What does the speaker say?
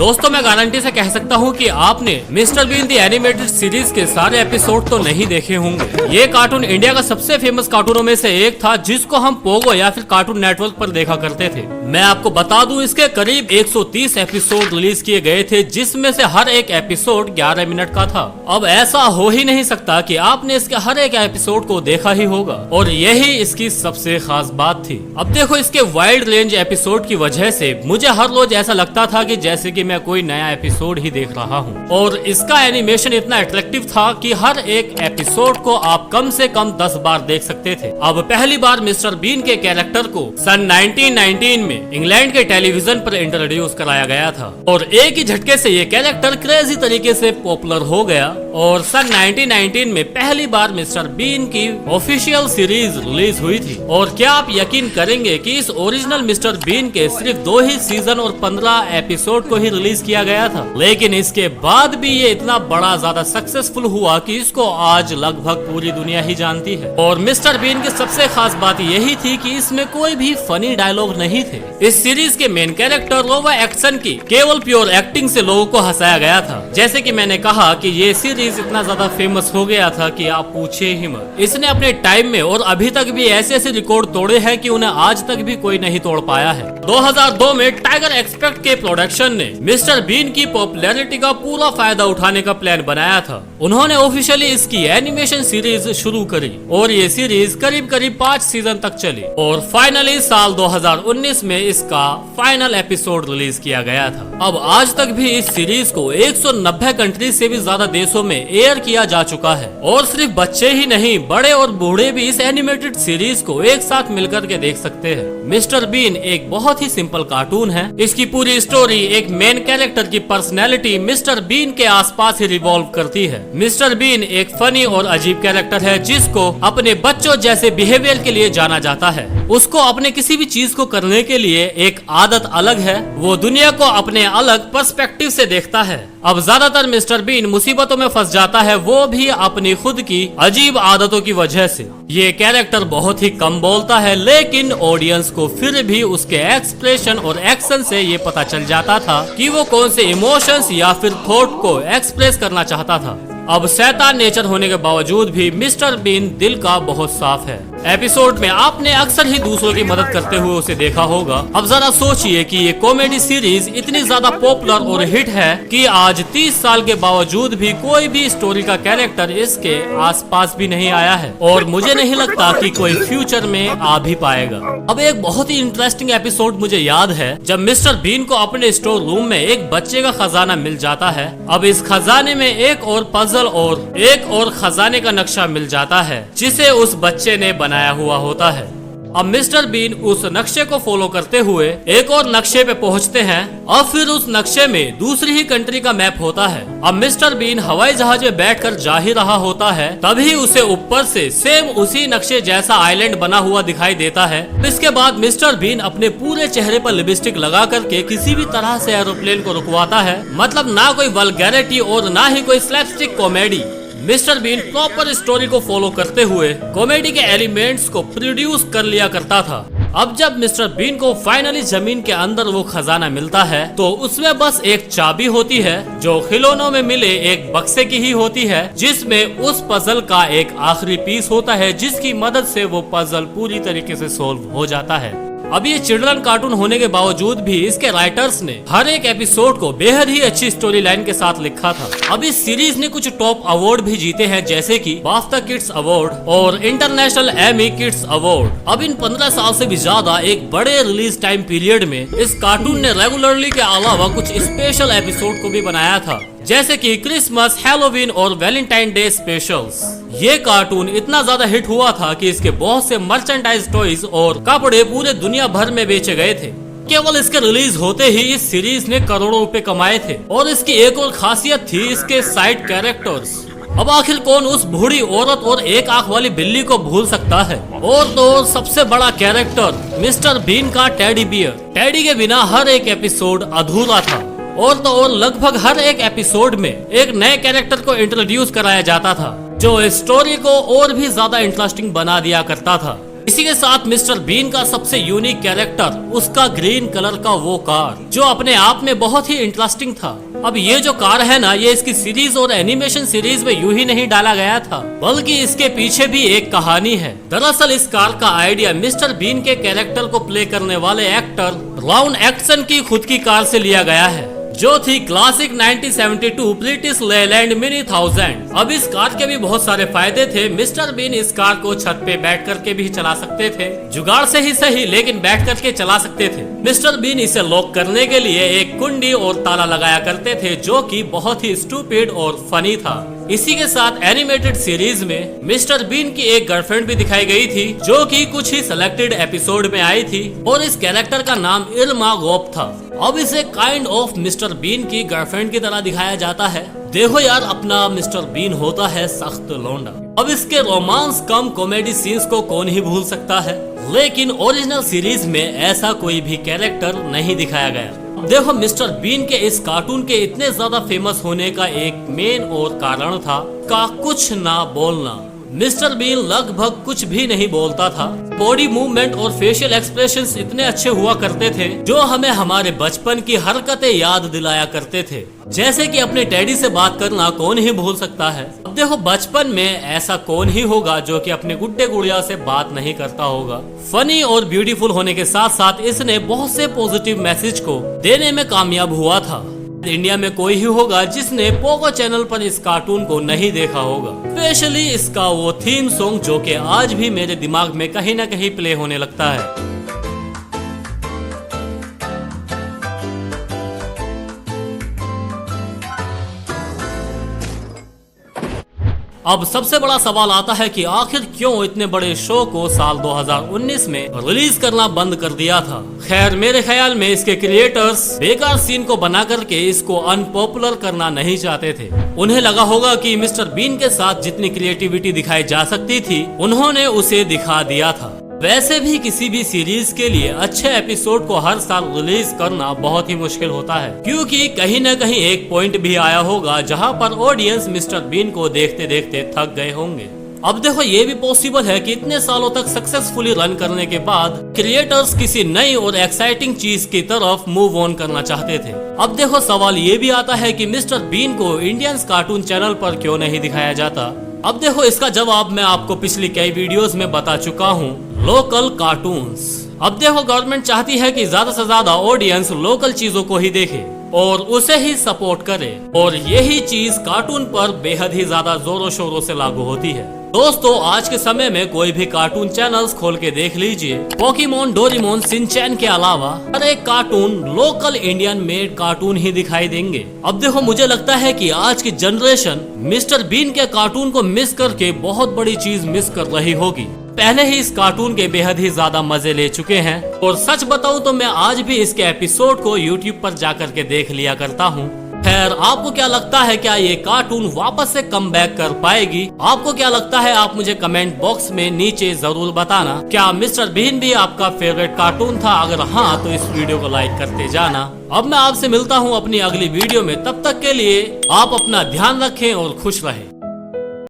दोस्तों मैं गारंटी से कह सकता हूँ कि आपने Mister Bean the animated series के सारे एपिसोड तो नहीं देखे होंगे। ये कार्टून इंडिया का सबसे फेमस कार्टूनों में से एक था जिसको हम पोगो या फिर कार्टून नेटवर्क पर देखा करते थे। मैं आपको बता दूं इसके करीब 130 एपिसोड रिलीज किए गए थे जिसमें से हर एक एपिसोड 11 मिनट का था। अब ऐसा हो ही नहीं सकता कि आपने इसके हर एक एपिसोड को देखा ही होगा और यही इसकी सबसे खास बात थी। अब देखो इसके वाइड रेंज एपिसोड की वजह से मुझे हर रोज ऐसा लगता था कि जैसे कि मैं कोई नया एपिसोड ही देख रहा हूँ और इसका एनिमेशन इतना अट्रैक्टिव था कि हर एक एपिसोड को आप कम से कम 10 बार देख सकते थे। अब पहली बार मिस्टर बीन के कैरेक्टर को सन 1919 में इंग्लैंड के टेलीविजन पर इंट्रोड्यूस कराया गया था और एक ही झटके से ये कैरेक्टर क्रेजी तरीके से पॉपुलर हो गया और सन 1919 में पहली बार मिस्टर बीन की ऑफिशियल सीरीज रिलीज हुई थी। और क्या आप यकीन करेंगे कि इस ओरिजिनल मिस्टर बीन के सिर्फ 2 ही सीजन और 15 एपिसोड को ही रिलीज किया गया था, लेकिन इसके बाद भी ये इतना बड़ा ज्यादा सक्सेसफुल हुआ कि इसको आज लगभग पूरी दुनिया ही जानती है। और मिस्टर बीन की सबसे खास बात यही थी कि इसमें कोई भी फनी डायलॉग नहीं थे। इस सीरीज के मेन कैरेक्टर लोवा एक्शन की केवल प्योर एक्टिंग से लोगों को हंसाया गया था। जैसे कि मैंने कहा कि ये सीरीज इतना ज्यादा फेमस हो गया था कि आप पूछे ही मत। इसने अपने टाइम में और अभी तक भी ऐसे ऐसे रिकॉर्ड तोड़े हैं कि उन्हें आज तक भी कोई नहीं तोड़ पाया है। 2002 में टाइगर एक्सपेक्ट के प्रोडक्शन ने मिस्टर बीन की पॉपुलैरिटी का पूरा फायदा उठाने का प्लान बनाया था। उन्होंने ऑफिशियली इसकी एनिमेशन सीरीज शुरू करी और ये सीरीज करीब करीब 5 सीजन तक चली और फाइनली साल 2019 में इसका फाइनल एपिसोड रिलीज किया गया था। अब आज तक भी इस सीरीज को 190 कंट्री से भी ज्यादा देशों में एयर किया जा चुका है और सिर्फ बच्चे ही नहीं बड़े और बूढ़े भी इस एनिमेटेड सीरीज को एक साथ मिलकर के देख सकते हैं। मिस्टर बीन एक बहुत ही सिंपल कार्टून है। इसकी पूरी स्टोरी एक मेन कैरेक्टर की पर्सनैलिटी मिस्टर बीन के आसपास ही रिवॉल्व करती है। मिस्टर बीन एक फनी और अजीब कैरेक्टर है जिसको अपने बच्चों जैसे बिहेवियर के लिए जाना जाता है। उसको अपने किसी भी चीज को करने के लिए एक आदत अलग है, वो दुनिया को अपने अलग पर्सपेक्टिव से देखता है। अब ज्यादातर मिस्टर बीन मुसीबतों में फंस जाता है, वो भी अपनी खुद की अजीब आदतों की वजह से। ये कैरेक्टर बहुत ही कम बोलता है लेकिन ऑडियंस को फिर भी उसके एक्सप्रेशन और एक्शन से ये पता चल जाता था कि वो कौन से इमोशंस या फिर थॉट को एक्सप्रेस करना चाहता था। अब शैतान नेचर होने के बावजूद भी मिस्टर बीन दिल का बहुत साफ है। एपिसोड में आपने अक्सर ही दूसरों की मदद करते हुए उसे देखा होगा। अब जरा सोचिए कि ये कॉमेडी सीरीज इतनी ज्यादा पॉपुलर और हिट है कि आज 30 साल के बावजूद भी कोई भी स्टोरी का कैरेक्टर इसके आसपास भी नहीं आया है और मुझे नहीं लगता कि कोई फ्यूचर में आ भी पाएगा। अब एक बहुत ही इंटरेस्टिंग एपिसोड मुझे याद है जब मिस्टर बीन को अपने स्टोर रूम में एक बच्चे का खजाना मिल जाता है। अब इस खजाने में एक और पजल और एक और खजाने का नक्शा मिल जाता है जिसे उस बच्चे ने बनाया हुआ होता है। अब मिस्टर बीन उस नक्शे को फॉलो करते हुए एक और नक्शे पे पहुंचते हैं और फिर उस नक्शे में दूसरी ही कंट्री का मैप होता है। अब मिस्टर बीन हवाई जहाज में बैठकर जा ही रहा होता है, तभी उसे ऊपर से सेम उसी नक्शे जैसा आइलैंड बना हुआ दिखाई देता है। इसके बाद मिस्टर बीन अपने पूरे चेहरे पर लिपस्टिक लगा करके किसी भी तरह से एरोप्लेन को रुकवाता है। मतलब ना कोई वल्गैरिटी और ना ही कोई slapstick comedy. Mister Bean proper story को फॉलो करते हुए कॉमेडी के एलिमेंट्स को प्रोड्यूस कर लिया करता था। अब जब मिस्टर बीन को फाइनली जमीन के अंदर वो खजाना मिलता है तो उसमें बस एक चाबी होती है जो खिलौनों में मिले एक बक्से की ही होती है जिसमें उस पजल का एक आखिरी पीस होता है जिसकी मदद से वो पजल पूरी तरीके से सॉल्व हो जाता है। अब ये चिल्ड्रन कार्टून होने के बावजूद भी इसके राइटर्स ने हर एक एपिसोड को बेहद ही अच्छी स्टोरी लाइन के साथ लिखा था। अब इस सीरीज ने कुछ टॉप अवार्ड भी जीते हैं जैसे कि बाफ्टा किड्स अवार्ड और इंटरनेशनल एमी किड्स अवार्ड। अब इन 15 साल से भी ज्यादा एक बड़े रिलीज टाइम पीरियड में इस कार्टून ने रेगुलरली के अलावा कुछ स्पेशल एपिसोड को भी बनाया था जैसे कि क्रिसमस, हैलोवीन और वैलेंटाइन डे स्पेशल्स। ये कार्टून इतना ज्यादा हिट हुआ था कि इसके बहुत से मर्चेंडाइज टॉयज और कपड़े पूरे दुनिया भर में बेचे गए थे। केवल इसके रिलीज होते ही इस सीरीज ने करोड़ों रुपए कमाए थे और इसकी एक और खासियत थी इसके साइड कैरेक्टर्स। अब आखिर कौन उस बूढ़ी औरत और एक आंख वाली बिल्ली को भूल सकता है। और तो सबसे बड़ा कैरेक्टर मिस्टर बीन का टेडी बियर। टेडी के बिना हर एक एपिसोड अधूरा था और तो और लगभग हर एक एपिसोड में एक नए कैरेक्टर को इंट्रोड्यूस कराया जाता था जो स्टोरी को और भी ज्यादा इंटरेस्टिंग बना दिया करता था। इसी के साथ मिस्टर बीन का सबसे यूनिक कैरेक्टर उसका ग्रीन कलर का वो कार, जो अपने आप में बहुत ही इंटरेस्टिंग था। अब ये जो कार है ना, ये इसकी सीरीज और एनिमेशन सीरीज में यूं ही नहीं डाला गया था, बल्कि इसके पीछे भी एक कहानी है। दरअसल इस कार का आइडिया मिस्टर बीन के कैरेक्टर को प्ले करने वाले एक्टर रॉन एटसन की खुद की कार से लिया गया है, जो थी क्लासिक 1972 ब्रिटिश लेलैंड मिनी 1000। अब इस कार के भी बहुत सारे फायदे थे। मिस्टर बीन इस कार को छत पे बैठ करके भी चला सकते थे, जुगाड़ से ही सही, लेकिन बैठ करके चला सकते थे। मिस्टर बीन इसे लॉक करने के लिए एक कुंडी और ताला लगाया करते थे, जो कि बहुत ही स्टूपिड और फनी था। इसी के साथ एनिमेटेड सीरीज में मिस्टर बीन की एक गर्लफ्रेंड भी दिखाई गई थी, जो कि कुछ ही सिलेक्टेड एपिसोड में आई थी, और इस कैरेक्टर का नाम इरमा गोप था। अब इसे काइंड ऑफ मिस्टर बीन की गर्लफ्रेंड की तरह दिखाया जाता है। देखो यार, अपना मिस्टर बीन होता है सख्त लौंडा। अब इसके रोमांस कम कॉमेडी सीन्स को कौन ही भूल सकता है, लेकिन ओरिजिनल सीरीज में ऐसा कोई भी कैरेक्टर नहीं दिखाया गया। देखो, मिस्टर बीन के इस कार्टून के इतने ज्यादा फेमस होने का एक मेन और कारण था का कुछ ना बोलना। मिस्टर बीन लगभग कुछ भी नहीं बोलता था। बॉडी मूवमेंट और फेशियल एक्सप्रेशंस इतने अच्छे हुआ करते थे, जो हमें हमारे बचपन की हरकतें याद दिलाया करते थे। जैसे कि अपने डैडी से बात करना कौन ही भूल सकता है। अब देखो, बचपन में ऐसा कौन ही होगा जो कि अपने गुड्डे गुड़िया से बात नहीं करता होगा। फनी और ब्यूटीफुल होने के साथ साथ इसने बहुत से पॉजिटिव मैसेज को देने में कामयाब हुआ था। इंडिया में कोई ही होगा जिसने पोगो चैनल पर इस कार्टून को नहीं देखा होगा, स्पेशली इसका वो थीम सॉन्ग, जो कि आज भी मेरे दिमाग में कहीं ना कहीं प्ले होने लगता है। अब सबसे बड़ा सवाल आता है कि आखिर क्यों इतने बड़े शो को साल 2019 में रिलीज करना बंद कर दिया था। खैर, मेरे ख्याल में इसके क्रिएटर्स बेकार सीन को बना करके इसको अनपॉपुलर करना नहीं चाहते थे। उन्हें लगा होगा कि मिस्टर बीन के साथ जितनी क्रिएटिविटी दिखाई जा सकती थी, उन्होंने उसे दिखा दिया था। वैसे भी किसी भी सीरीज के लिए अच्छे एपिसोड को हर साल रिलीज करना बहुत ही मुश्किल होता है, क्योंकि कहीं न कहीं एक पॉइंट भी आया होगा जहां पर ऑडियंस मिस्टर बीन को देखते देखते थक गए होंगे। अब देखो, ये भी पॉसिबल है कि इतने सालों तक सक्सेसफुली रन करने के बाद क्रिएटर्स किसी नई और एक्साइटिंग चीज की तरफ मूव ऑन करना चाहते थे। अब देखो, सवाल ये भी आता है कि मिस्टर बीन को इंडियंस कार्टून चैनल पर क्यों नहीं दिखाया जाता। अब देखो, इसका जवाब मैं आपको पिछली कई वीडियोस में बता चुका हूँ, लोकल कार्टून्स। अब देखो, गवर्नमेंट चाहती है कि ज्यादा से ज्यादा ऑडियंस लोकल चीजों को ही देखे और उसे ही सपोर्ट करे, और यही चीज कार्टून पर बेहद ही ज्यादा जोरों शोरों से लागू होती है। दोस्तों, आज के समय में कोई भी कार्टून चैनल्स खोल के देख लीजिए, पोकेमोन, डोरेमोन, शिनचैन के अलावा हर एक cartoon local Indian made cartoon ही दिखाई देंगे। अब देखो, मुझे लगता है कि आज की जनरेशन मिस्टर बीन के कार्टून को मिस करके बहुत बड़ी चीज मिस कर रही होगी। पहले ही इस कार्टून के बेहद ही ज्यादा मजे ले चुके हैं, और सच बताऊं तो मैं आज भी इसके एपिसोड को YouTube पर जाकर के देख लिया करता हूँ। खैर, आपको क्या लगता है, क्या ये कार्टून वापस से कम बैक कर पाएगी? आपको क्या लगता है, आप मुझे कमेंट बॉक्स में नीचे जरूर बताना। क्या मिस्टर बीन भी आपका फेवरेट कार्टून था? अगर हाँ, तो इस वीडियो को लाइक करते जाना। अब मैं आपसे मिलता हूँ अपनी अगली वीडियो में, तब तक के लिए आप अपना ध्यान रखें और खुश रहें।